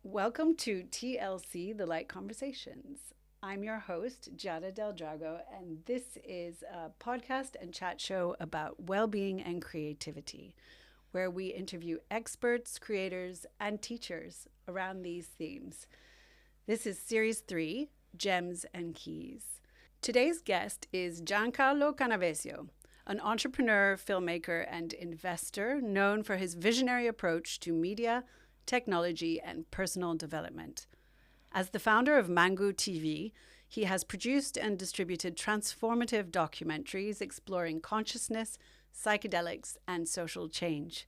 Welcome to TLC, The Light Conversations. I'm your host, Giada Del Drago, and this is a podcast and chat show about well-being and creativity, where we interview experts, creators, and teachers around these themes. This is Series 3, Gems and Keys. Today's guest is Giancarlo Canavesio, an entrepreneur, filmmaker, and investor known for his visionary approach to media, technology, and personal development. As the founder of Mango TV, he has produced and distributed transformative documentaries exploring consciousness, psychedelics, and social change.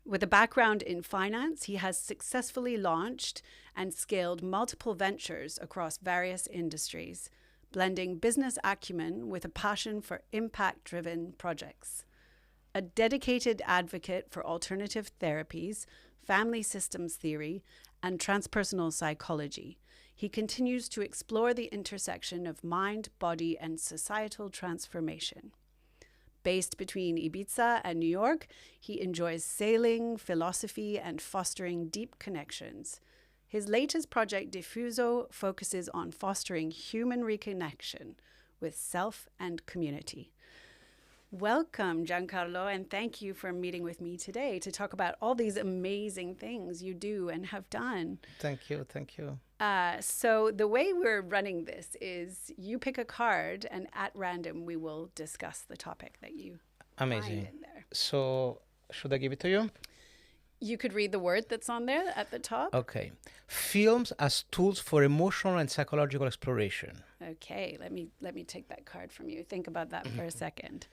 With a background in finance, he has successfully launched and scaled multiple ventures across various industries, blending business acumen with a passion for impact-driven projects. A dedicated advocate for alternative therapies, family systems theory, and transpersonal psychology, he continues to explore the intersection of mind, body, and societal transformation. Based between Ibiza and New York, he enjoys sailing, philosophy, and fostering deep connections. His latest project, Diffuso, focuses on fostering human reconnection with self and community. Welcome, Giancarlo, and thank you for meeting with me today to talk about all these amazing things you do and have done. Thank you. Thank you. So the way we're running this is you pick a card, and at random we will discuss the topic that you find Amazing. in there. So, should I give it to you? You could read the word that's on there at the top. Okay. Films as tools for emotional and psychological exploration. Okay, let me take that card from you. Think about that for a second.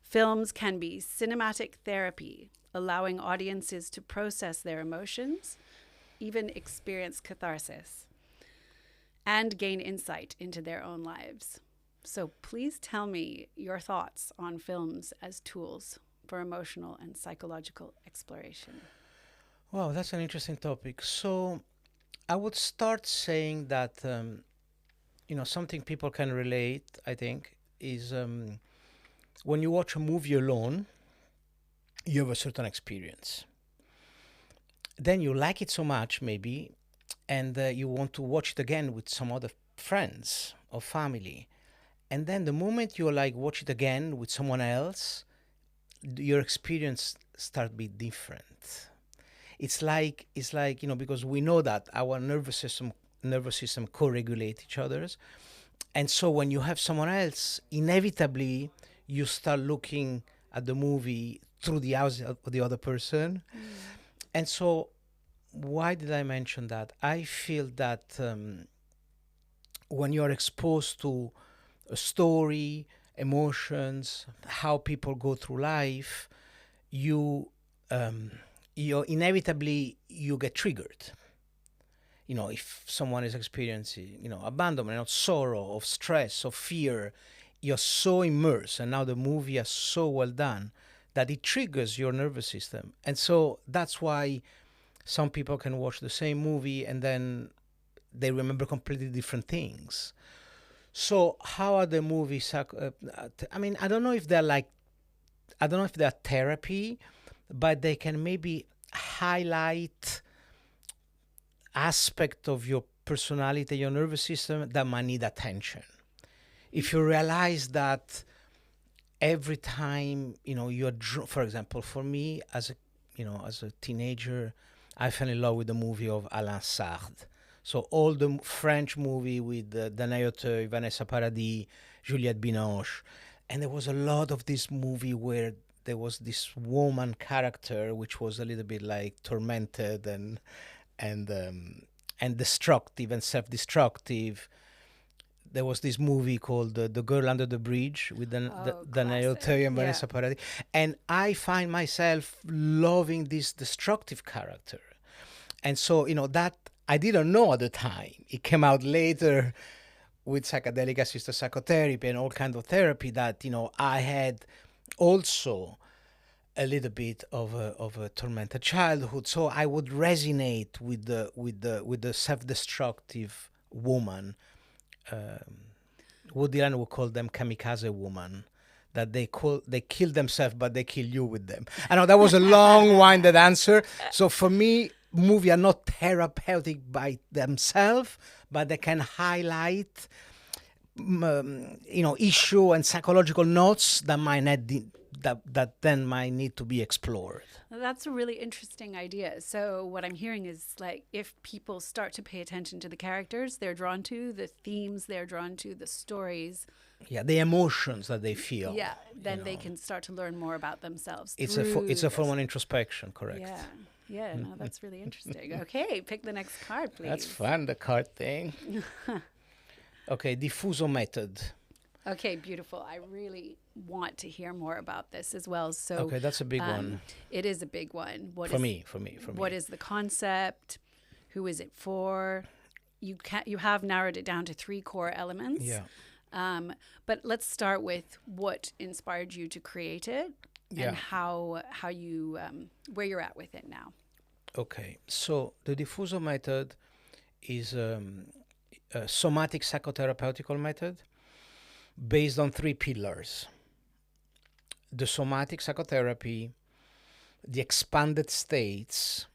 Films can be cinematic therapy, allowing audiences to process their emotions, even experience catharsis, and gain insight into their own lives. So please tell me your thoughts on films as tools for emotional and psychological exploration. Wow, that's an interesting topic. So, I would start saying that, something people can relate, I think, is when you watch a movie alone, you have a certain experience. Then you like it so much, maybe, and you want to watch it again with some other friends or family. And then the moment you like watch it again with someone else, your experience start be different. It's like because we know that our nervous system co-regulate each other's, and so when you have someone else, inevitably you start looking at the movie through the eyes of the other person. And so, why did I mention that? I feel that when you're exposed to a story, emotions, how people go through life, you inevitably you get triggered. If someone is experiencing, abandonment, or sorrow, or stress, or fear, you're so immersed, and now the movie is so well done that it triggers your nervous system. And so that's why some people can watch the same movie and then they remember completely different things. So how are the movies? I don't know if they're therapy, but they can maybe highlight aspect of your personality, your nervous system that might need attention. If you realize that every time for example, for me as a teenager, I fell in love with the movie of Alain Sartre. So all the French movie with Danae Auteuil, Vanessa Paradis, Juliette Binoche, and there was a lot of this movie where there was this woman character which was a little bit like tormented and destructive and self-destructive. There was this movie called The Girl Under the Bridge with Danae Auteuil and Vanessa Paradis. And I find myself loving this destructive character. And so, that I didn't know at the time. It came out later with psychedelic assisted psychotherapy and all kinds of therapy that, I had also a little bit of a tormented childhood. So I would resonate with the self-destructive woman. Woody Allen would call them kamikaze woman, that they kill themselves, but they kill you with them. I know that was a long-winded answer. So for me, movie are not therapeutic by themselves, but they can highlight issue and psychological notes that that then might need to be explored. That's a really interesting idea. So what I'm hearing is like if people start to pay attention to the characters they're drawn to, the themes they're drawn to, the stories, Yeah, the emotions that they feel. yeah, then they can start to learn more about themselves. It's through a form of introspection, correct? Yeah. Yeah, no, that's really interesting. Okay, pick the next card, please. That's fun, the card thing. Okay, diffuso method. Okay, beautiful. I really want to hear more about this as well. So Okay, that's a big one. It is a big one. For me. What is the concept? Who is it for? You have narrowed it down to 3 core elements. Yeah. But let's start with what inspired you to create it Yeah. and how you where you're at with it now. Okay, so the diffuso method is a somatic psychotherapeutical method based on 3 pillars: the somatic psychotherapy, the expanded states,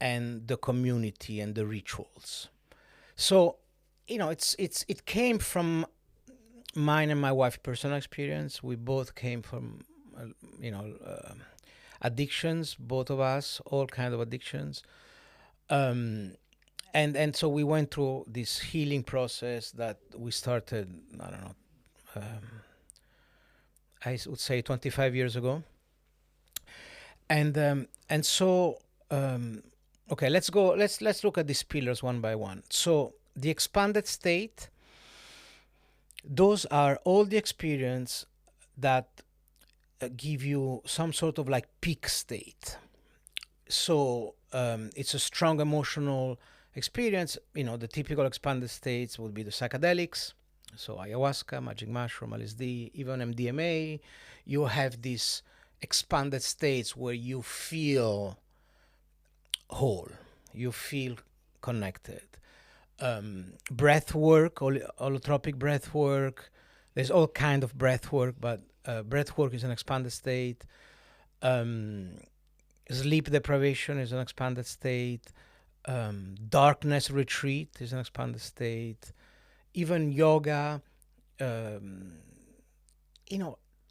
and the community and the rituals. So, it came from mine and my wife's personal experience. We both came from, addictions, both of us, all kind of addictions. And so we went through this healing process that we started, I don't know, I would say 25 years ago. And so okay, let's look at these pillars one by one. So the expanded state, those are all the experience that give you some sort of like peak state. So it's a strong emotional experience. The typical expanded states would be the psychedelics, so ayahuasca, magic mushroom, LSD, even MDMA. You have these expanded states where you feel whole, you feel connected. Breath work, holotropic breath work. There's all kind of breath work, but breath work is an expanded state. Sleep deprivation is an expanded state. Darkness retreat is an expanded state. Even yoga,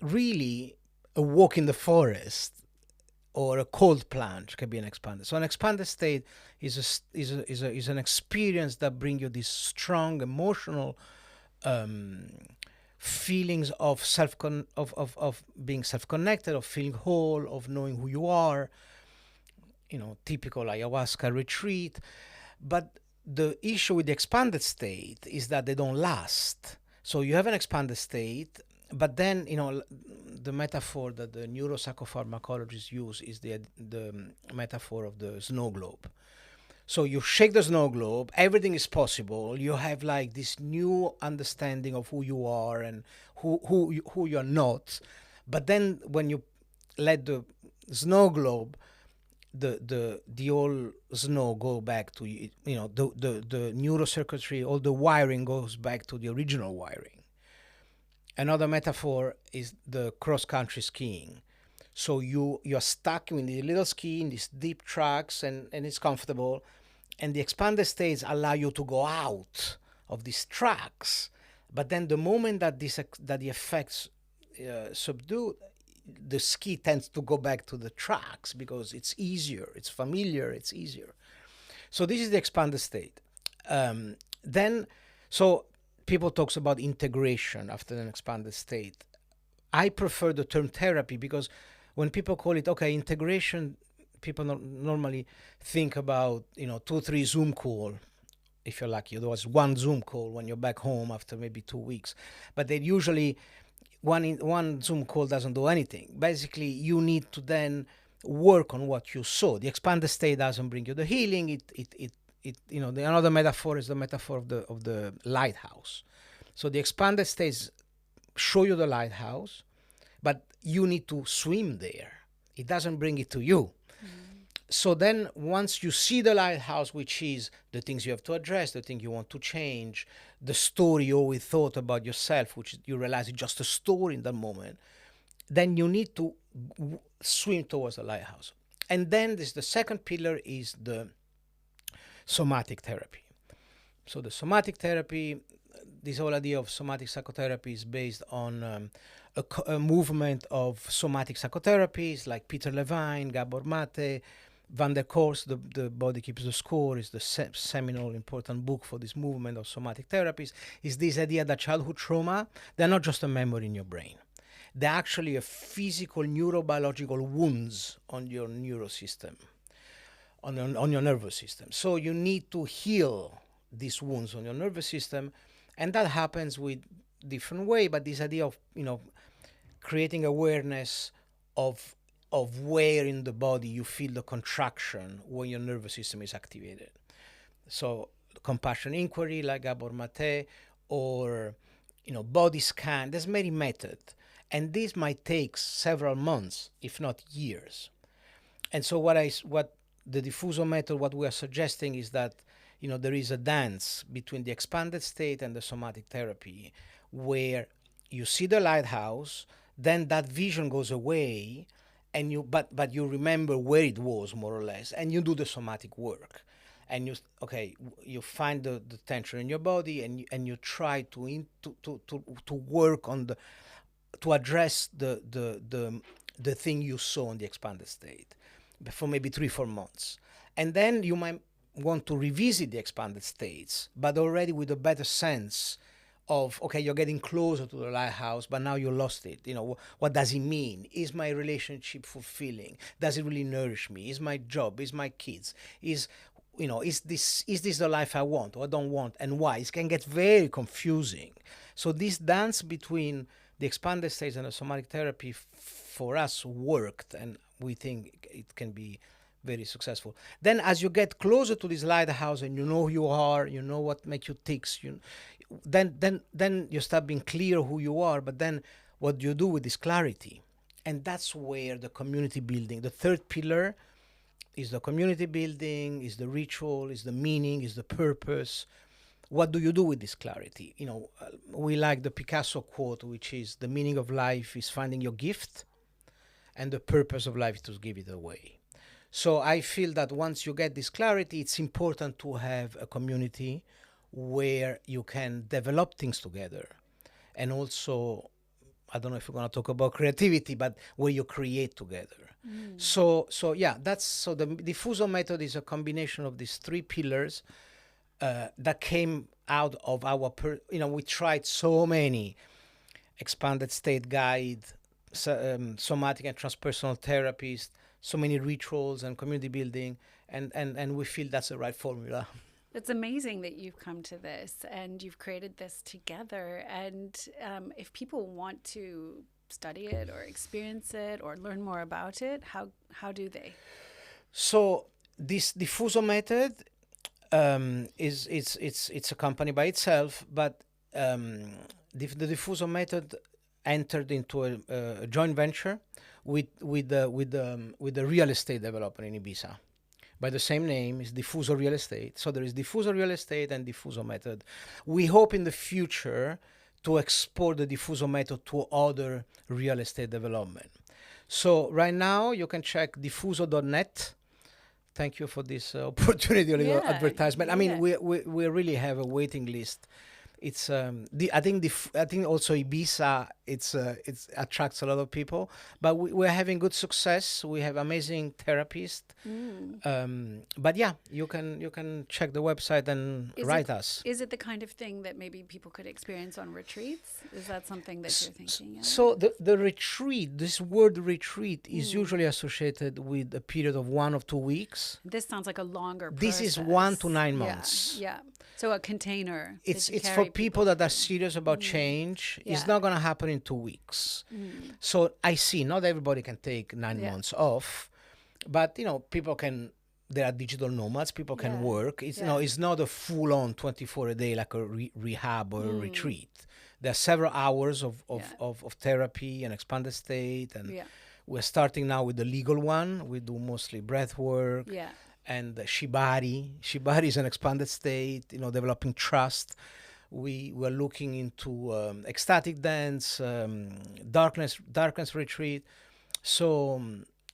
really a walk in the forest or a cold plunge can be an expanded. So an expanded state is an experience that brings you this strong emotional feelings of of being self-connected, of feeling whole, of knowing who you are. Typical ayahuasca retreat. But the issue with the expanded state is that they don't last. So you have an expanded state, but then the metaphor that the neuropsychopharmacologists use is the metaphor of the snow globe. So you shake the snow globe, everything is possible. You have like this new understanding of who you are and who you're not. But then when you let the snow globe, the old snow go back to the neurocircuitry, all the wiring goes back to the original wiring. Another metaphor is the cross-country skiing. So you're stuck in the little ski in these deep tracks and it's comfortable, and the expanded states allow you to go out of these tracks. But then the moment that the effects subdue, the ski tends to go back to the tracks because it's easier, it's familiar, it's easier. So this is the expanded state. So people talks about integration after an expanded state. I prefer the term therapy because when people call it integration, people normally think about 2-3 Zoom call. If you're lucky, there was 1 Zoom call when you're back home after maybe 2 weeks, but they usually one Zoom call doesn't do anything. Basically, you need to then work on what you saw. The expanded state doesn't bring you the healing. Another metaphor is the metaphor of the lighthouse. So the expanded states show you the lighthouse, but you need to swim there. It doesn't bring it to you. So then once you see the lighthouse, which is the things you have to address, the things you want to change, the story you always thought about yourself, which you realize is just a story in that moment, then you need to swim towards the lighthouse. And then the second pillar is the somatic therapy. So the somatic therapy, this whole idea of somatic psychotherapy is based on a movement of somatic psychotherapies like Peter Levine, Gabor Mate, Van der Kolk's The Body Keeps the Score is the seminal important book for this movement of somatic therapies, is this idea that childhood trauma, they're not just a memory in your brain. They're actually a physical neurobiological wounds on your neurosystem, on your nervous system. So you need to heal these wounds on your nervous system, and that happens with different way. But this idea of creating awareness of where in the body you feel the contraction when your nervous system is activated. So compassion inquiry, like Gabor Mate, or body scan. There's many methods, and this might take several months, if not years. And so what the diffuso method, what we are suggesting is that there is a dance between the expanded state and the somatic therapy, where you see the lighthouse, then that vision goes away, and but you remember where it was more or less, and you do the somatic work, and you find the tension in your body, and you try to work on to address the thing you saw in the expanded state for maybe 3-4 months, and then you might want to revisit the expanded states, but already with a better sense of, okay, you're getting closer to the lighthouse, but now you lost it. What does it mean? Is my relationship fulfilling? Does it really nourish me? Is my job? Is my kids? Is this the life I want or I don't want, and why? It can get very confusing. So this dance between the expanded states and the somatic therapy for us worked, and we think it can be very successful. Then as you get closer to this lighthouse and you know who you are, you know what makes you tick, then you start being clear who you are, but then what do you do with this clarity? And that's where the community building, the third pillar, is the community building, is the ritual, is the meaning, is the purpose. What do you do with this clarity? We like the Picasso quote, which is, the meaning of life is finding your gift, and the purpose of life is to give it away. So I feel that once you get this clarity, it's important to have a community where you can develop things together. And also, I don't know if we're going to talk about creativity, but where you create together. So the diffuso method is a combination of these three pillars that came out of our, we tried so many expanded state guide, somatic and transpersonal therapies, so many rituals and community building, and we feel that's the right formula. It's amazing that you've come to this and you've created this together. And if people want to study it or experience it or learn more about it, how do they? So this diffuso method it's a company by itself, but the diffuso method entered into a joint venture with the real estate developer in Ibiza by the same name, is Diffuso Real Estate. So there is Diffuso Real Estate and Diffuso Method. We hope in the future to export the Diffuso Method to other real estate development. So right now you can check diffuso.net. Thank you for this opportunity, a little advertisement. I mean, we really have a waiting list. It's I think also Ibiza it's attracts a lot of people, but we're having good success. We have amazing therapists. But yeah, you can check the website and write us. Is it the kind of thing that maybe people could experience on retreats? Is that something that you're thinking of? So the retreat, this word retreat, is usually associated with a period of 1 or 2 weeks. This sounds like a longer process. This is 1 to 9 months. Yeah. So a container. It's for people that are serious about change. Yeah. It's not going to happen in 2 weeks. So I see not everybody can take 9 months off, but people can. There are digital nomads. People can work. It's it's not a full-on 24 a day like a rehab or a retreat. There are several hours of therapy and expanded state, and we're starting now with the legal one. We do mostly breath work. Yeah. And Shibari. Shibari is an expanded state, developing trust. We were looking into ecstatic dance, darkness retreat. So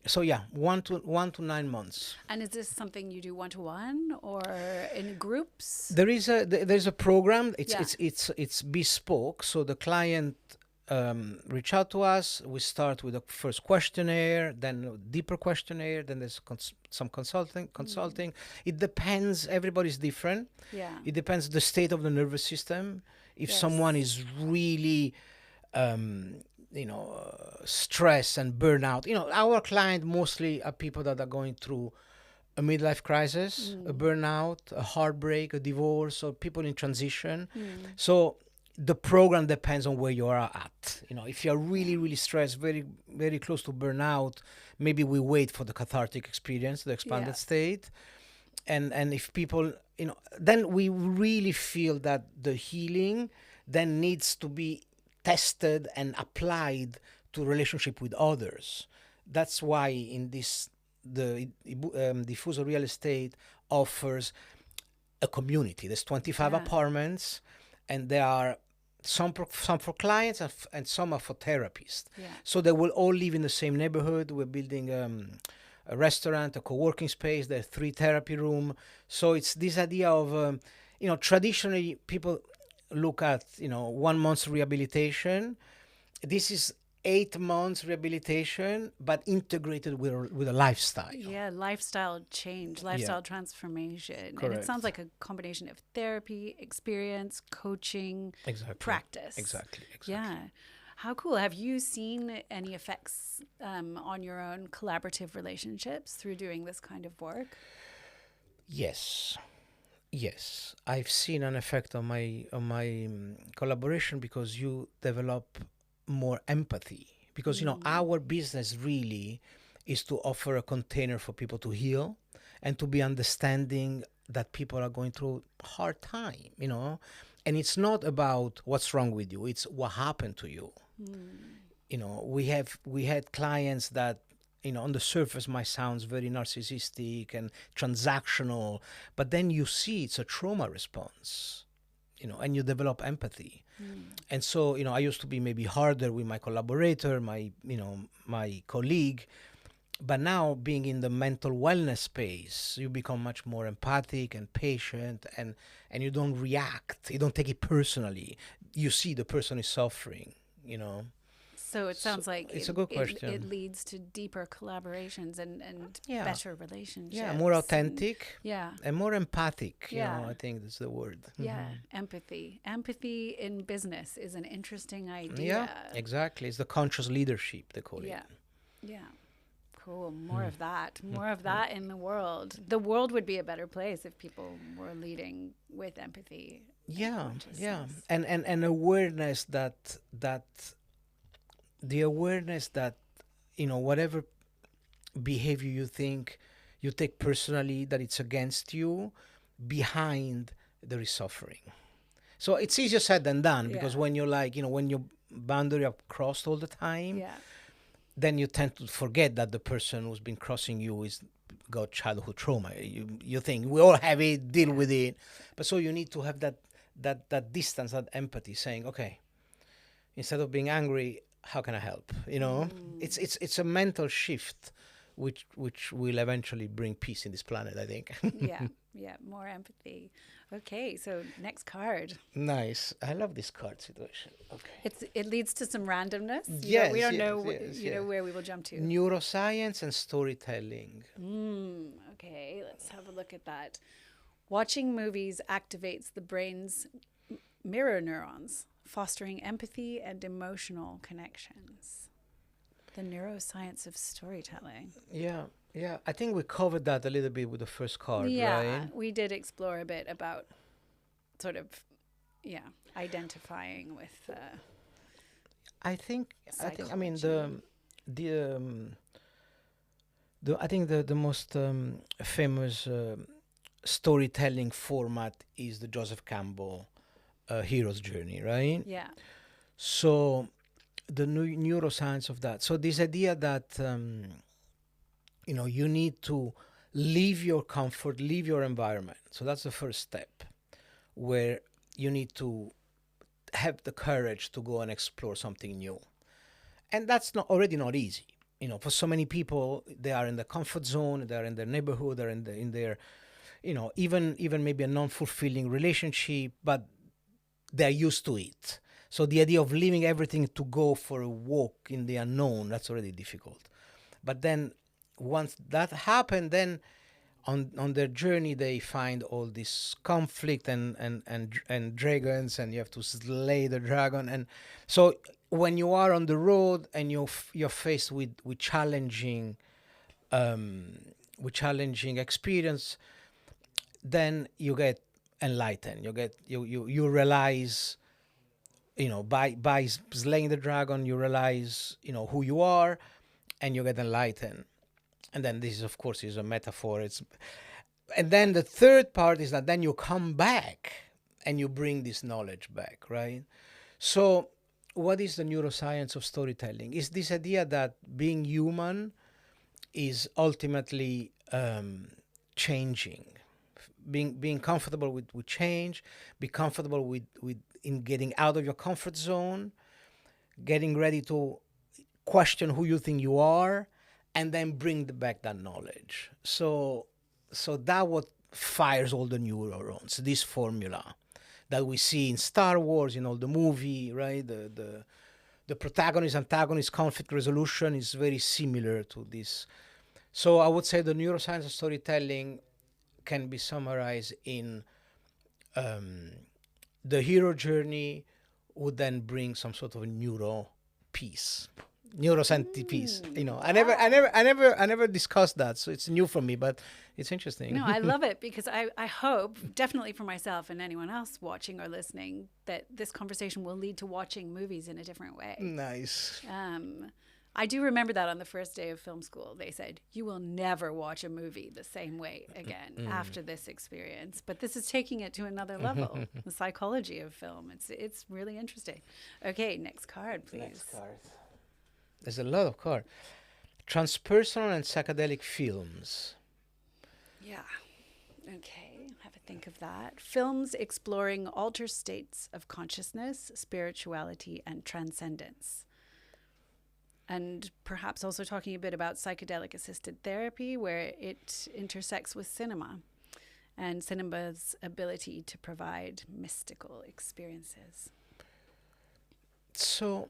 So yeah, 1 to 9 months. And is this something you do one-to-one or in groups? There's a program. Yeah. It's bespoke. So the client reach out to us. We start with a first questionnaire, then a deeper questionnaire, then there's some consulting. It depends. Everybody's different. Yeah. It depends the state of the nervous system. If someone is really um, stress and burnout. Our client mostly are people that are going through a midlife crisis, a burnout, a heartbreak, a divorce, or people in transition. So the program depends on where you are at. If you're really, really stressed, very, very close to burnout, maybe we wait for the cathartic experience, the expanded state. And if people, then we really feel that the healing then needs to be tested and applied to relationship with others. That's why in this the Diffuso Real Estate offers a community. There's 25 apartments, and there are some for clients and some are for therapists. So they will all live in the same neighborhood. We're building a restaurant, a co-working space. There are 3 therapy rooms. So it's this idea of, traditionally people look at 1 month's rehabilitation. This is 8 months rehabilitation, but integrated with a lifestyle. Yeah, lifestyle change, lifestyle transformation. Correct. And it sounds like a combination of therapy, experience, coaching, practice. Exactly. Yeah. How cool. Have you seen any effects on your own collaborative relationships through doing this kind of work? Yes, I've seen an effect on my collaboration because you develop more empathy. Because our business really is to offer a container for people to heal and to be understanding that people are going through hard time. And it's not about what's wrong with you; it's what happened to you. We had clients that on the surface might sound very narcissistic and transactional, but then you see it's a trauma response, and you develop empathy. And so, I used to be maybe harder with my collaborator, my colleague, but now being in the mental wellness space, you become much more empathic and patient, and you don't react, you don't take it personally. You see the person is suffering. So it sounds like it's a good question. It leads to deeper collaborations and better relationships. Yeah, more authentic. Yeah. And more empathic. I think that's the word. Yeah, empathy. Empathy in business is an interesting idea. Yeah, exactly. It's the conscious leadership, they call it. Yeah. Cool. More of that. More of that in the world. The world would be a better place if people were leading with empathy. Yeah. And awareness that the awareness that whatever behavior you think you take personally that it's against you, behind there is suffering. So it's easier said than done, because when you're when your boundary are crossed all the time, then you tend to forget that the person who's been crossing you is got childhood trauma. You think we all have it, deal with it, but so you need to have that distance, that empathy, saying, okay, instead of being angry, how can I help? It's a mental shift, which will eventually bring peace in this planet, I think. Yeah, more empathy. Okay, so next card. Nice. I love this card situation. Okay. It leads to some randomness. We don't know where we will jump to. Neuroscience and storytelling. Okay, let's have a look at that. Watching movies activates the brain's mirror neurons, fostering empathy and emotional connections. The neuroscience of storytelling. Yeah. I think we covered that a little bit with the first card, right? Yeah, we did explore a bit about sort of, identifying with. I think psychology. I mean I think the most famous storytelling format is the Joseph Campbell hero's journey, right? Yeah. So the neuroscience of that. So this idea that you need to leave your comfort, leave your environment. So that's the first step, where you need to have the courage to go and explore something new, and that's already not easy. for so many people, they are in the comfort zone, they're in their neighborhood, they're in their, even maybe a non-fulfilling relationship, but they're used to it. So the idea of leaving everything to go for a walk in the unknown, that's already difficult. But then once that happened, then on their journey they find all this conflict and dragons, and you have to slay the dragon. And so when you are on the road and you're faced with challenging experience, then you get enlightened. You realize, by slaying the dragon, you realize, who you are, and you get enlightened. And then this, of course, is a metaphor. And then the third part is that then you come back and you bring this knowledge back, right? So what is the neuroscience of storytelling? Is this idea that being human is ultimately changing, being comfortable with change, be comfortable with in getting out of your comfort zone, getting ready to question who you think you are, and then bring back that knowledge. So that what fires all the neurons, this formula that we see in Star Wars, in all the movie, right? The protagonist antagonist conflict resolution is very similar to this. So I would say the neuroscience of storytelling can be summarized in the hero journey would then bring some sort of a neuro piece, neuroscience piece. I never discussed that, so it's new for me, but it's interesting. No, I love it, because I hope, definitely for myself and anyone else watching or listening, that this conversation will lead to watching movies in a different way. Nice. I do remember that on the first day of film school, they said, you will never watch a movie the same way again after this experience. But this is taking it to another level, the psychology of film. It's really interesting. Okay, next card, please. Next card. There's a lot of cards. Transpersonal and psychedelic films. Yeah. Okay, have a think of that. Films exploring altered states of consciousness, spirituality, and transcendence. And perhaps also talking a bit about psychedelic assisted therapy, where it intersects with cinema and cinema's ability to provide mystical experiences. So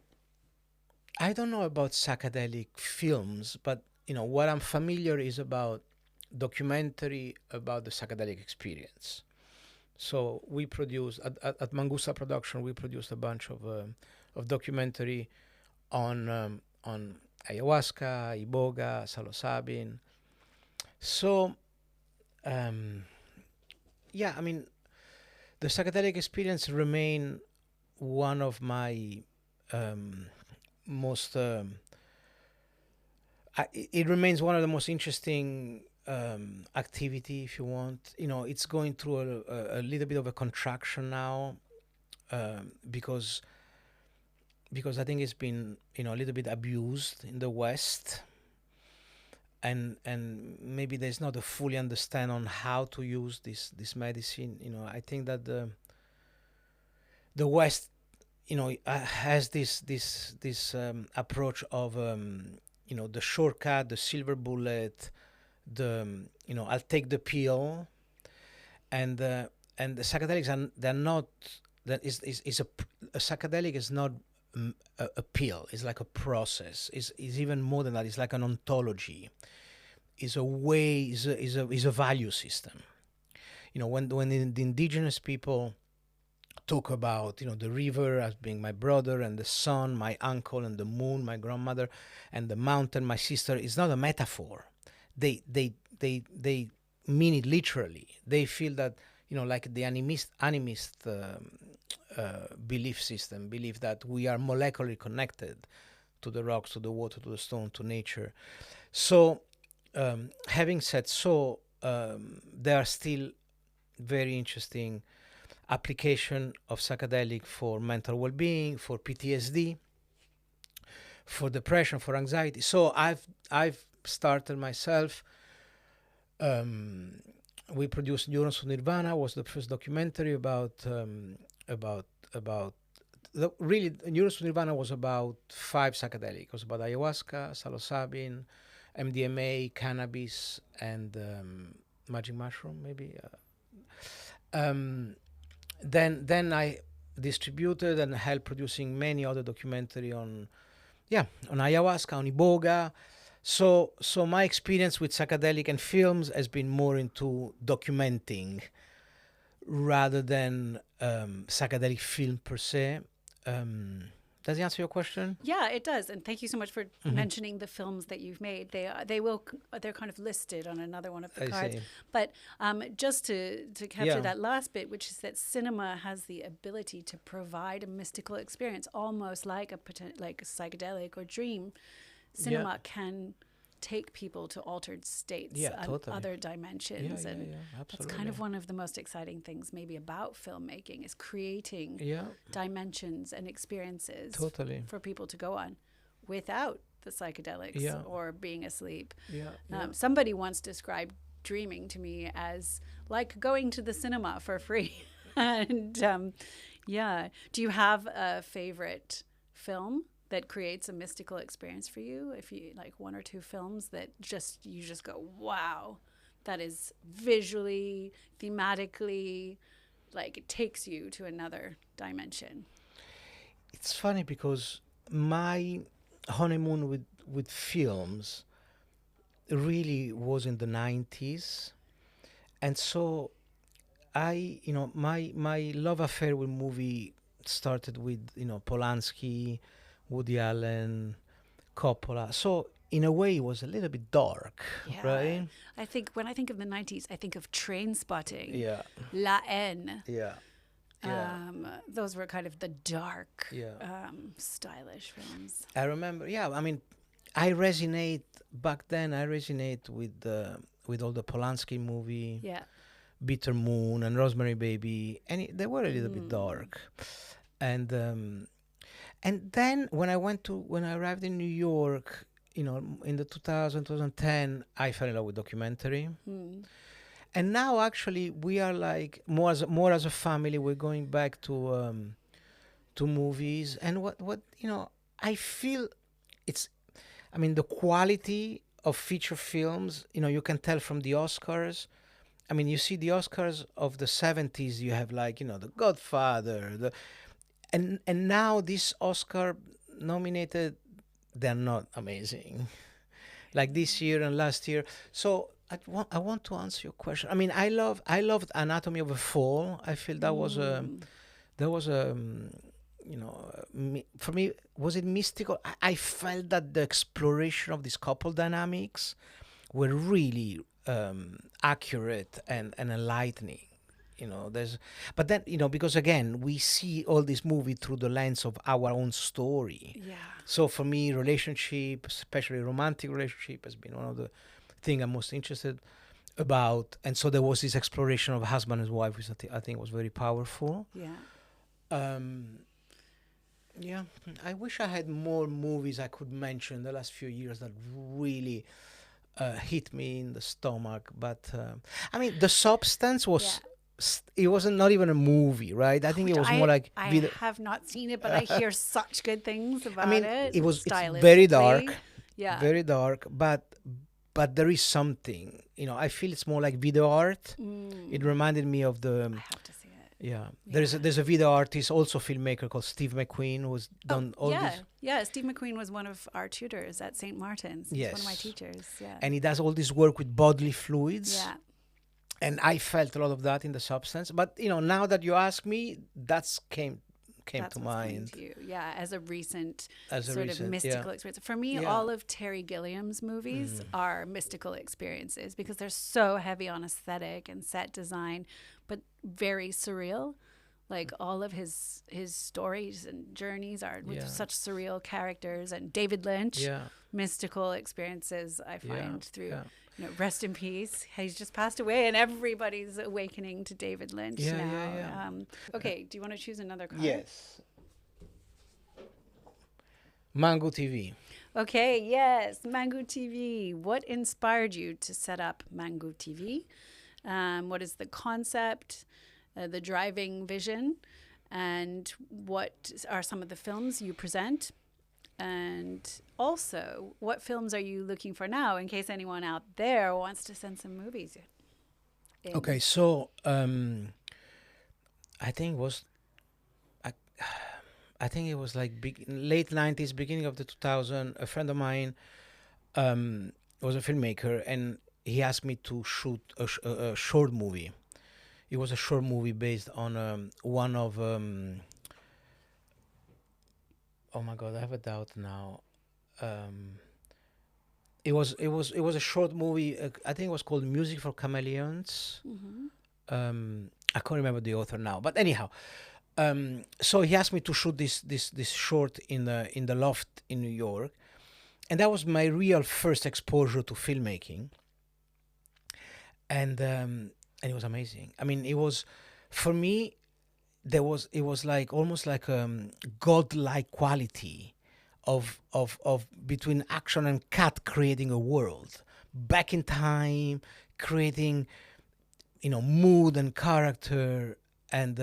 I don't know about psychedelic films, but what I'm familiar is about documentary about the psychedelic experience. So we produced at Mangusta Production, we produced a bunch of documentary on ayahuasca, iboga, psilocybin. So yeah, I mean, the psychedelic experience remain one of my most it remains one of the most interesting activity, if you want. It's going through a little bit of a contraction now, because I think it's been a little bit abused in the West, and maybe there's not a fully understand on how to use this medicine. I think that the West has this approach of the shortcut, the silver bullet, I'll take the pill, and the psychedelics they're not. That is a psychedelic is not a pill. It's like a process. Is even more than that. It's like an ontology. Is a way. Is a value system. When the indigenous people talk about the river as being my brother, and the sun my uncle, and the moon my grandmother, and the mountain my sister, it's not a metaphor. They mean it literally. They feel that like the animist belief system believe that we are molecularly connected to the rocks, to the water, to the stone, to nature. So having said so, there are still very interesting application of psychedelic for mental well-being, for PTSD, for depression, for anxiety. So I've started myself. We produced Neurons of Nirvana, was the first documentary about really, Neurons to Nirvana was about 5 psychedelic. It was about ayahuasca, psilocybin, MDMA, cannabis, and magic mushroom, maybe. Um, then I distributed and helped producing many other documentary on ayahuasca, on iboga. So my experience with psychedelic and films has been more into documenting rather than psychedelic film per se. Does it answer your question? Yeah, it does. And thank you so much for mentioning the films that you've made. They're kind of listed on another one of the I cards. see. But just to capture Yeah. that last bit, which is that cinema has the ability to provide a mystical experience, almost like like a psychedelic or dream. Cinema can take people to altered states and totally. other dimensions. And that's Absolutely. kind of one of the most exciting things maybe about filmmaking is creating dimensions and experiences Totally. for people to go on without the psychedelics or being asleep. Somebody once described dreaming to me as like going to the cinema for free. And do you have a favorite film that creates a mystical experience for you? If you like one or two films that you just go, wow, that is visually, thematically, like it takes you to another dimension. It's funny because my honeymoon with films really was in the 90s. And so my love affair with movie started with, Polanski, Woody Allen, Coppola. So in a way, it was a little bit dark, right? I think when I think of the 90s, I think of Train Spotting, Yeah. La Haine. Yeah. Those were kind of the dark, stylish films. I remember. Yeah. I mean, back then. I resonate with all the Polanski movie. Yeah. Bitter Moon and Rosemary Baby, and they were a little bit dark. And then when I arrived in New York, in the 2010, I fell in love with documentary. And now actually we are like more as a family. We're going back to movies, and what I feel the quality of feature films. You can tell from the Oscars. I mean, you see the Oscars of the 70s. You have like The Godfather, and now this Oscar nominated, they're not amazing, like this year and last year. So I want to answer your question. I mean, I loved Anatomy of a Fall. I feel that was for me, was it mystical? I felt that the exploration of these couple dynamics were really accurate and enlightening. But then because again we see all this movie through the lens of our own story. Yeah. So for me, relationship, especially romantic relationship, has been one of the things I'm most interested about. And so there was this exploration of husband and wife, which I think was very powerful. Yeah. Yeah, I wish I had more movies I could mention the last few years that really hit me in the stomach. But The Substance was. It wasn't not even a movie, right? I think it was more like. I have not seen it, but I hear such good things about it. It's very dark. Yeah. Very dark, but there is something. I feel it's more like video art. It reminded me of the. I have to see it. Yeah. There's a video artist, also filmmaker, called Steve McQueen, who's done all this. Yeah, Steve McQueen was one of our tutors at St. Martin's. He's one of my teachers. Yeah. And he does all this work with bodily fluids. Yeah. And I felt a lot of that in The Substance. But, now that you ask me, that's came to mind. To you. Yeah, as a recent of mystical experience. For me, all of Terry Gilliam's movies are mystical experiences because they're so heavy on aesthetic and set design, but very surreal. Like all of his stories and journeys are with such surreal characters. And David Lynch, mystical experiences I find through... rest in peace. He's just passed away, and everybody's awakening to David Lynch now. Okay, do you want to choose another card? Yes. Mango TV. Okay, yes, Mango TV. What inspired you to set up Mango TV? What is the concept, the driving vision? and what are some of the films you present? And also, what films are you looking for now in case anyone out there wants to send some movies in? Okay, so I think it was I, I think it was like late 90s, beginning of the 2000. A friend of mine was a filmmaker, and he asked me to shoot a short movie. It was a short movie based on one of oh my god, I have a doubt now. Um, it was a short movie. I think it was called Music for Chameleons. Mm-hmm. I can't remember the author now, but anyhow, so he asked me to shoot this short in the loft in New York, and that was my real first exposure to filmmaking, and it was amazing. I mean, it was for me. It was like almost like godlike quality of between action and cut, creating a world back in time, creating mood and character, and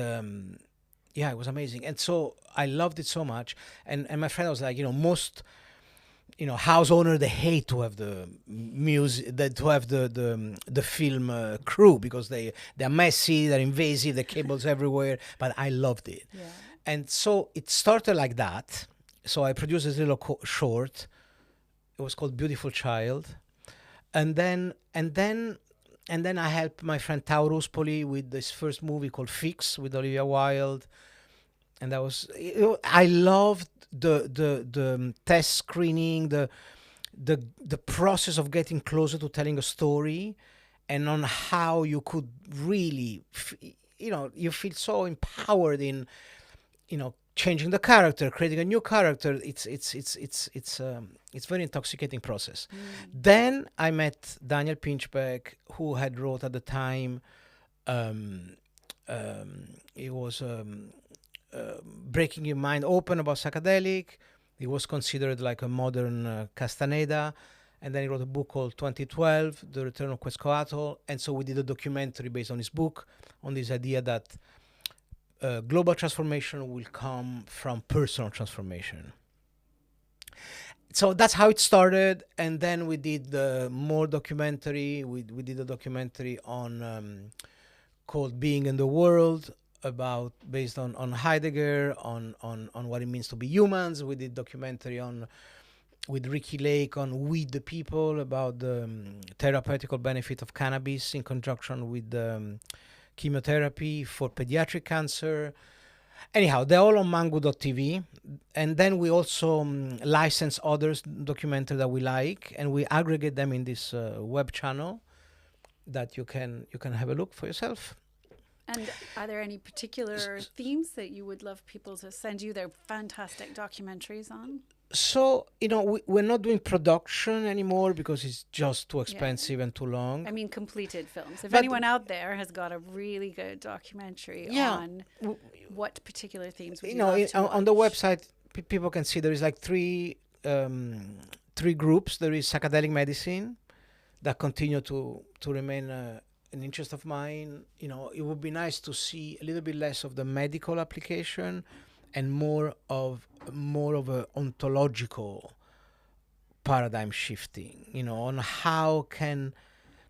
yeah, it was amazing. And so I loved it so much. And my friend was like, most house owner, they hate to have the music, to have the film crew, because they're messy, they're invasive, the cables everywhere. But I loved it. Yeah. And so it started like that. So I produced this little short. It was called Beautiful Child. And then I helped my friend Taurus Poli with this first movie called Fix with Olivia Wilde. And that was, I loved the test screening, the process of getting closer to telling a story, and on how you could really, you feel so empowered in, changing the character, creating a new character. It's very intoxicating process. Then I met Daniel Pinchbeck, who had wrote at the time. It was Breaking Your Mind Open about psychedelic. He was considered like a modern Castaneda. And then he wrote a book called 2012, The Return of Quetzalcoatl. And so we did a documentary based on his book, on this idea that global transformation will come from personal transformation. So that's how it started. And then we did more documentary. We did a documentary on called Being in the World, based on Heidegger, on what it means to be humans. We did documentary with Ricky Lake on We the People, about the therapeutical benefit of cannabis in conjunction with chemotherapy for pediatric cancer. Anyhow, they're all on mango.tv. And then we also license others documentary that we like, and we aggregate them in this web channel that you can have a look for yourself. And are there any particular themes that you would love people to send you their fantastic documentaries on? So, we're not doing production anymore because it's just too expensive and too long. I mean, completed films. If anyone out there has got a really good documentary on what particular themes would you love to watch? On the website, people can see there is like three groups. There is psychedelic medicine that continue to remain an interest of mine. It would be nice to see a little bit less of the medical application and more of a ontological paradigm shifting, on how can,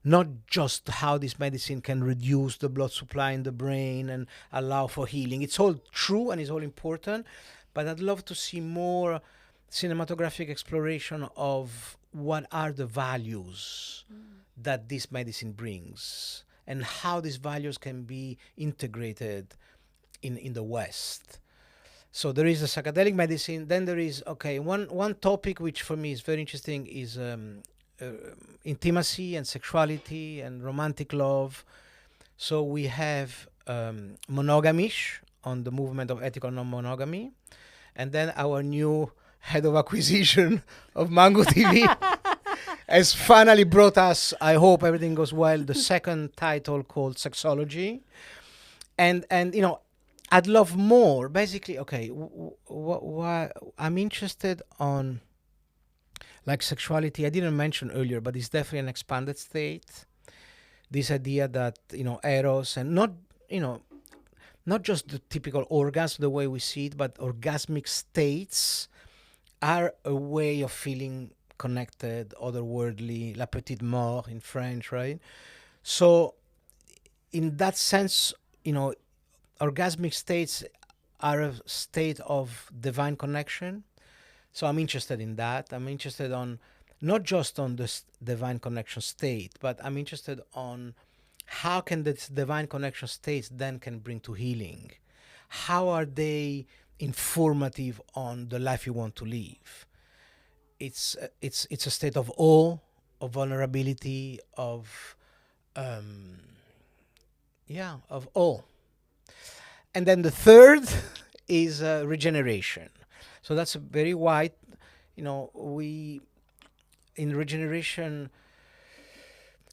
not just how this medicine can reduce the blood supply in the brain and allow for healing. It's all true and it's all important, but I'd love to see more cinematographic exploration of what are the values that this medicine brings, and how these values can be integrated in the West. So there is a psychedelic medicine. Then there is, one topic which for me is very interesting is intimacy and sexuality and romantic love. So we have Monogamish, on the movement of ethical non-monogamy. And then our new head of acquisition of Mango TV has finally brought us, I hope everything goes well, the second title called Sexology. And I'd love more. Basically, I'm interested on, like, sexuality. I didn't mention earlier, but it's definitely an expanded state. This idea that, Eros, and not just the typical orgasm, the way we see it, but orgasmic states are a way of feeling connected, otherworldly, la petite mort in French, right? So, in that sense, orgasmic states are a state of divine connection. So I'm interested in that. I'm interested on not just on this divine connection state, but I'm interested on how can this divine connection states then can bring to healing. How are they informative on the life you want to live? It's a state of awe, of vulnerability, um, of awe. And then the third is regeneration. So that's a very wide, we in regeneration,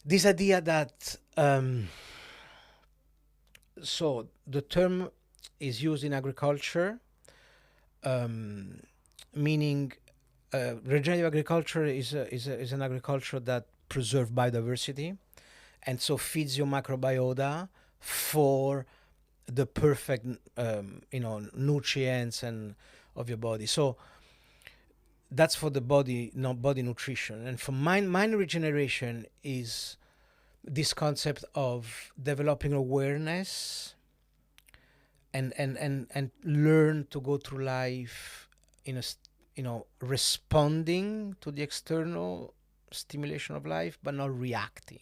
this idea that, so the term is used in agriculture, meaning regenerative agriculture is an agriculture that preserves biodiversity and so feeds your microbiota for the perfect nutrients and of your body. So that's for the body, not body nutrition. And for mind regeneration is this concept of developing awareness and learn to go through life in responding to the external stimulation of life, but not reacting.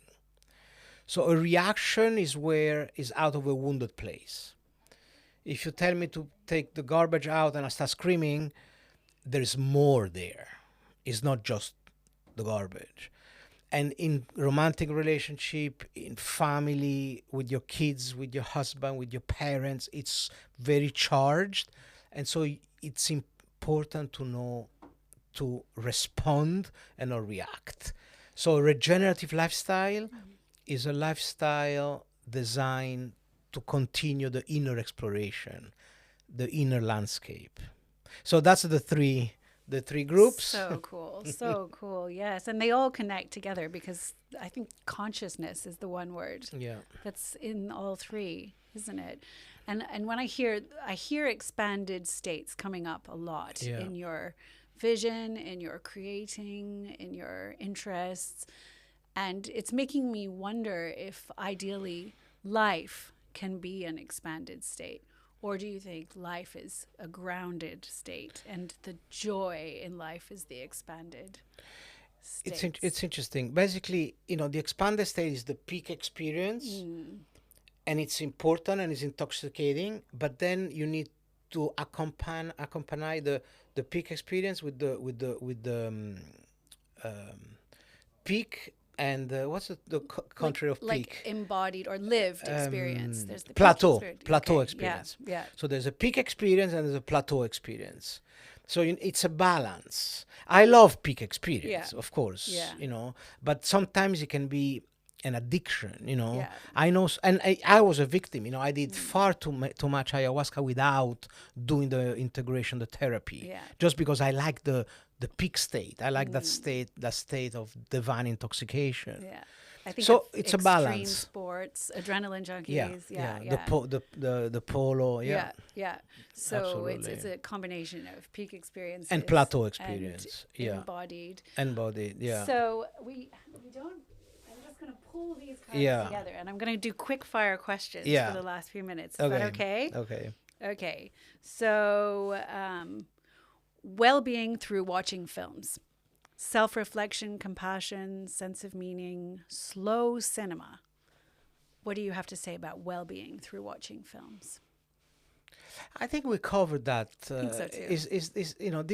So a reaction is out of a wounded place. If you tell me to take the garbage out and I start screaming, there's more there. It's not just the garbage. And in romantic relationship, in family, with your kids, with your husband, with your parents, it's very charged. And so it's important to know to respond and not react. So a regenerative lifestyle is a lifestyle designed to continue the inner exploration, the inner landscape. So that's the three groups. So cool. So cool. Yes. And they all connect together because I think consciousness is the one word that's in all three, isn't it? And when I hear expanded states coming up a lot in your vision, in your creating, in your interests. And it's making me wonder if ideally life can be an expanded state. Or do you think life is a grounded state and the joy in life is the expanded state? It's interesting. Basically, the expanded state is the peak experience, and it's important and it's intoxicating. But then you need to accompany the peak experience with the peak. And what's the contrary of peak? Like embodied or lived experience. There's the plateau okay. experience. Yeah. So there's a peak experience and there's a plateau experience. So it's a balance. I love peak experience, of course. Yeah. But sometimes it can be an addiction. I know, and I was a victim. I did far too much ayahuasca without doing the integration, the therapy, just because I like the peak state. I like that state of divine intoxication. Yeah, I think so. It's a balance. Extreme sports, adrenaline junkies. The polo. Yeah. So Absolutely. it's a combination of peak experiences and plateau experience. And embodied. Yeah. So we don't. I'm just going to pull these cards together, and I'm going to do quick fire questions for the last few minutes. Is that okay? Okay. So. Well-being through watching films, self-reflection, compassion, sense of meaning, slow cinema. What do you have to say about well-being through watching films? I think we covered that. I think so too. Is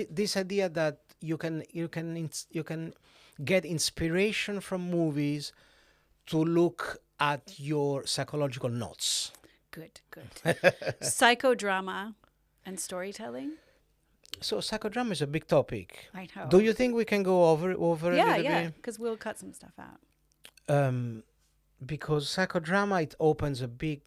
this idea that you can get inspiration from movies to look at your psychological notes. Good. Psychodrama and storytelling. So psychodrama is a big topic. I know. Do you think we can go over a little bit? Yeah, because we'll cut some stuff out. Because psychodrama, it opens a big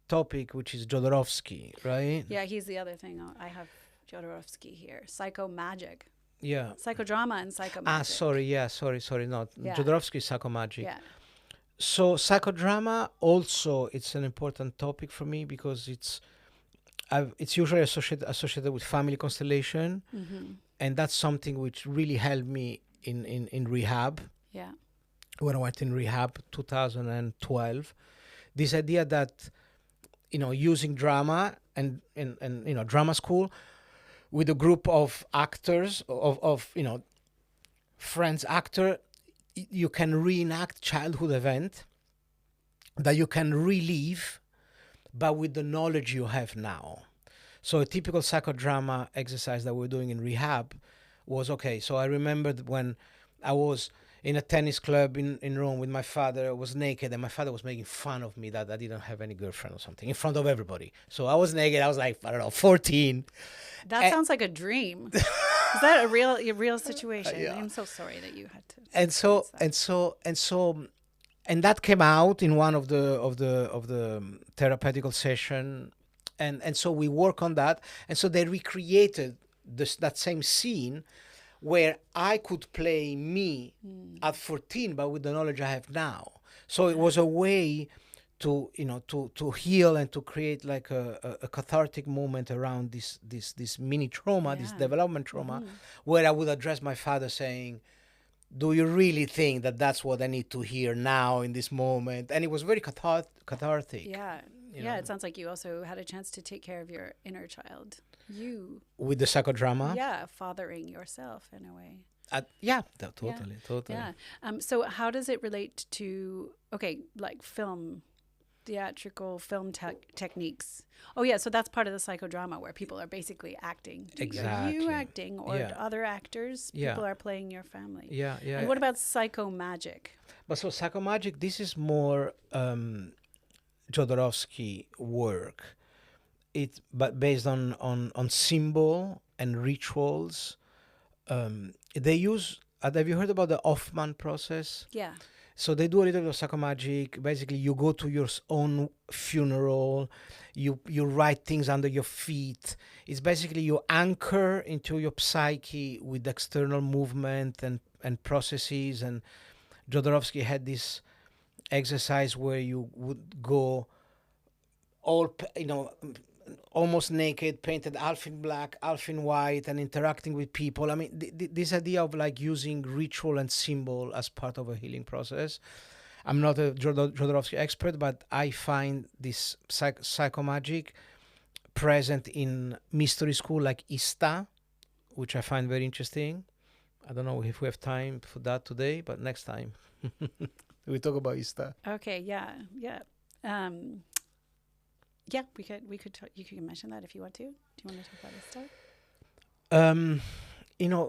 topic, which is Jodorowsky, right? Yeah, he's the other thing. I have Jodorowsky here. Psychomagic. Yeah. Psychodrama and psychomagic. Sorry. No, Jodorowsky is psychomagic. Yeah. So psychodrama also, it's an important topic for me because it's it's usually associated with family constellation, and that's something which really helped me in rehab. Yeah. When I went in rehab 2012, this idea that using drama and drama school with a group of actors of friends actor, you can reenact childhood event that you can relive, but with the knowledge you have now. So a typical psychodrama exercise that we're doing in rehab was, okay, so I remembered when I was in a tennis club in Rome with my father. I was naked, and my father was making fun of me that I didn't have any girlfriend or something in front of everybody. So I was naked. I was like, I don't know, 14. That sounds like a dream. Is that a real situation? Yeah. I'm so sorry that you had to. And that came out in one of the therapeutical session, and so we work on that, and so they recreated that same scene where I could play me at 14, but with the knowledge I have now. So it was a way to to heal and to create like a cathartic moment around this mini trauma, this development trauma, where I would address my father saying, do you really think that that's what I need to hear now in this moment? And it was very cathartic. Yeah. Yeah, it sounds like you also had a chance to take care of your inner child. You. With the psychodrama? Yeah, fathering yourself in a way. Totally. Yeah. So how does it relate to, like theatrical film techniques? Oh, yeah, so that's part of the psychodrama where people are basically acting. Exactly. Are you acting or other actors? People are playing your family. Yeah. And what about psychomagic? But so psychomagic, this is more Jodorowsky work. But based on symbol and rituals. They use. Have you heard about the Hoffman process? Yeah. So they do a little bit of psychomagic. Basically, you go to your own funeral. You write things under your feet. It's basically you anchor into your psyche with external movement and processes. And Jodorowsky had this exercise where you would go all, almost naked, painted half in black, half in white, and interacting with people. I mean, this idea of like using ritual and symbol as part of a healing process. I'm not a Jodorowsky expert, but I find this psychomagic present in mystery school like Ista, which I find very interesting. I don't know if we have time for that today, but next time we talk about Ista. Okay. Yeah. We could you can mention that if you want to. Do you want to talk about this stuff?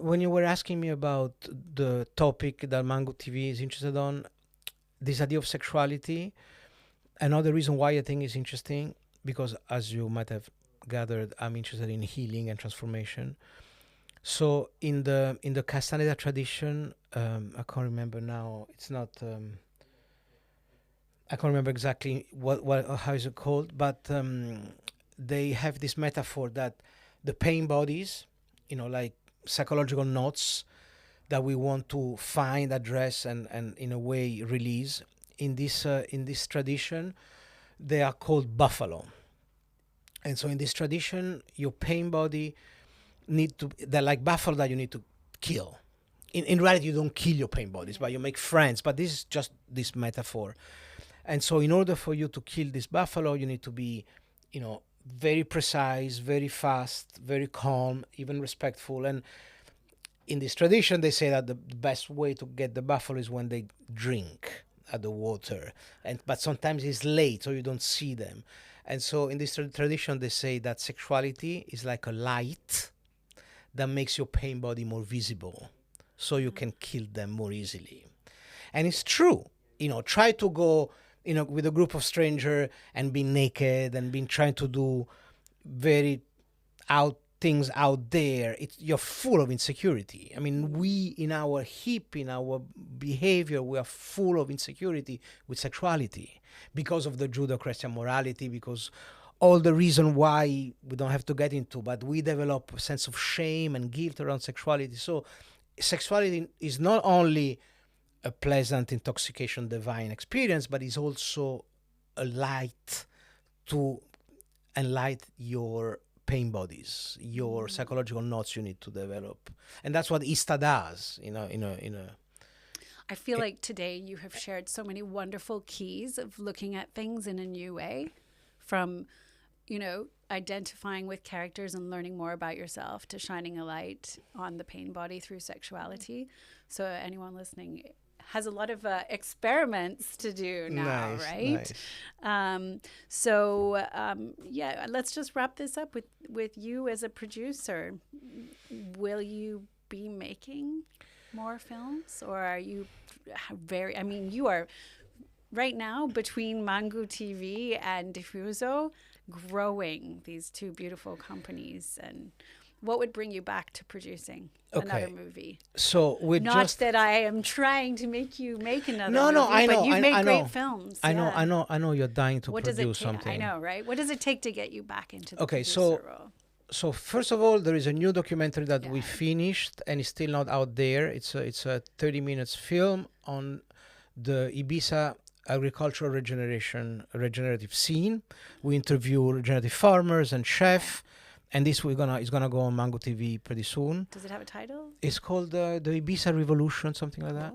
When you were asking me about the topic that Mango TV is interested on, this idea of sexuality, another reason why I think is interesting, because as you might have gathered, I'm interested in healing and transformation. So in the Castaneda tradition, I can't remember now. It's not. I can't remember exactly how is it called, but they have this metaphor that the pain bodies, like psychological knots that we want to find, address, and in a way release. In this tradition, they are called buffalo. And so in this tradition, your pain body they're like buffalo that you need to kill. In reality, you don't kill your pain bodies, but you make friends. But this is just this metaphor. And so in order for you to kill this buffalo, you need to be, very precise, very fast, very calm, even respectful. And in this tradition, they say that the best way to get the buffalo is when they drink at the water. But sometimes it's late, so you don't see them. And so in this tradition, they say that sexuality is like a light that makes your pain body more visible, so you can kill them more easily. And it's true. Try to go with a group of strangers and be naked and being trying to do very things out there. You're full of insecurity. I mean, we in our behavior, we are full of insecurity with sexuality because of the Judeo-Christian morality, because all the reason why we don't have to get into, but we develop a sense of shame and guilt around sexuality. So sexuality is not only a pleasant divine experience, but it's also a light to enlighten your pain bodies, your psychological notes you need to develop. And that's what ISTA does, I feel like today you have shared so many wonderful keys of looking at things in a new way, from, identifying with characters and learning more about yourself to shining a light on the pain body through sexuality. So anyone listening has a lot of experiments to do now, right? Yeah, let's just wrap this up with you as a producer. Will you be making more films, or are you you are right now between Mango TV and Diffuso growing these two beautiful companies, and what would bring you back to producing another movie? So we're not that I am trying to make you make another movie, I know, but you've made I know. great films. I know you're dying to produce something. I know, right? What does it take to get you back into the producer role? So first of all, there is a new documentary that we finished and it's still not out there. It's a 30 minutes film on the Ibiza agricultural regenerative scene. We interview regenerative farmers and chefs, and this is gonna go on Mango TV pretty soon. Does it have a title? It's called the Ibiza Revolution, something like that.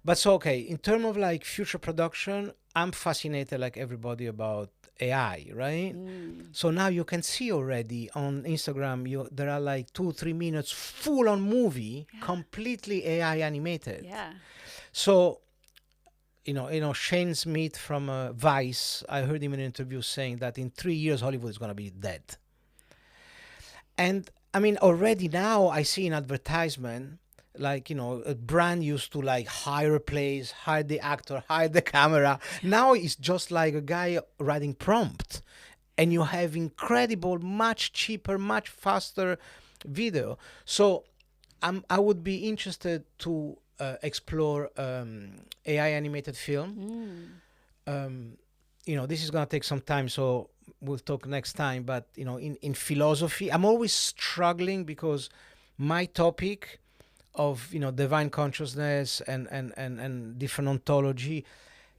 But so in terms of like future production, I'm fascinated like everybody about AI, right? So now you can see already on Instagram, there are like 2-3 minutes full on movie, completely AI animated. Yeah. So, Shane Smith from Vice, I heard him in an interview saying that in 3 years, Hollywood is going to be dead. And I mean, already now I see in advertisement, like, a brand used to like hire a place, hire the actor, hire the camera. Now it's just like a guy writing prompt, and you have incredible, much cheaper, much faster video. So I would be interested to explore AI animated film. This is going to take some time, so we'll talk next time. But, in philosophy, I'm always struggling because my topic of divine consciousness and different ontology,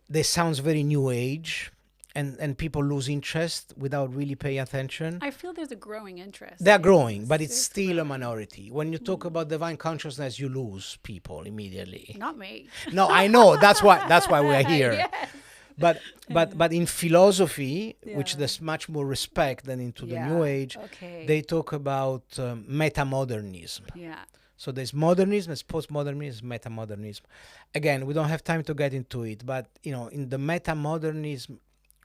they sounds very new age, and people lose interest without really paying attention. I feel there's a growing interest. They're growing, but it's still a minority. When you talk about divine consciousness, you lose people immediately. Not me. No, I know. That's why we're here. Yes. But in philosophy, which there's much more respect than into the new age, they talk about metamodernism. Yeah. So there's modernism, there's postmodernism, metamodernism. Again, we don't have time to get into it, but in the metamodernism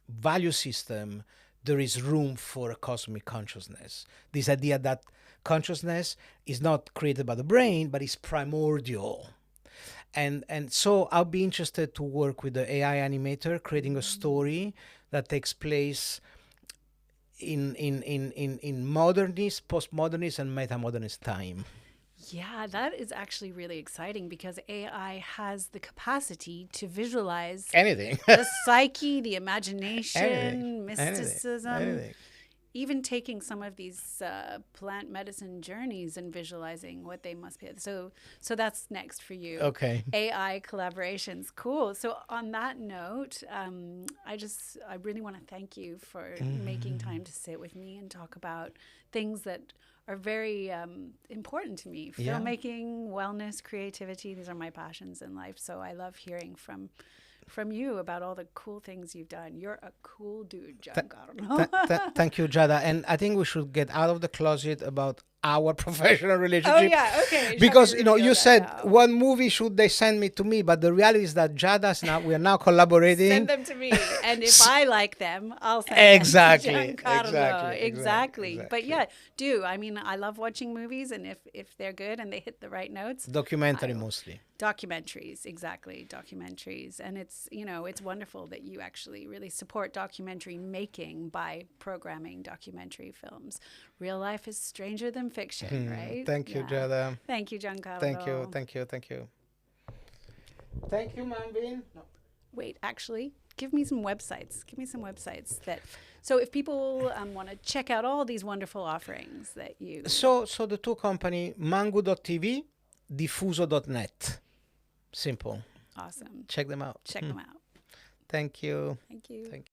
value system, there is room for a cosmic consciousness. This idea that consciousness is not created by the brain, but is primordial. And so I'll be interested to work with the AI animator, creating a story that takes place in modernist, postmodernist, and metamodernist time. Yeah, that is actually really exciting because AI has the capacity to visualize anything. The psyche, the imagination, mysticism. Anything. Even taking some of these plant medicine journeys and visualizing what they must be. So that's next for you. Okay. AI collaborations. Cool. So on that note, I really want to thank you for making time to sit with me and talk about things that are very important to me. Filmmaking, wellness, creativity. These are my passions in life. So I love hearing from you about all the cool things you've done. You're a cool dude, Giancarlo. Thank you, Giada. And I think we should get out of the closet about our professional relationship. Oh, yeah, okay. Because, you said one movie should they send me to me, but the reality is that we are now collaborating. Send them to me. And if I like them, I'll send them to Giancarlo. Exactly. But yeah, do. I mean, I love watching movies, and if they're good and they hit the right notes. Documentary mostly. Documentaries, exactly. Documentaries. And it's wonderful that you actually really support documentary making by programming documentary films. Real life is stranger than fiction, right? Thank you, Giada. Thank you, Giancarlo. Thank you. Thank you, Manvin. No. Wait, actually, give me some websites. So if people want to check out all these wonderful offerings that you... So the two company, mango.tv, diffuso.net. Simple. Awesome. Check them out. Check them out. Thank you. Thank you.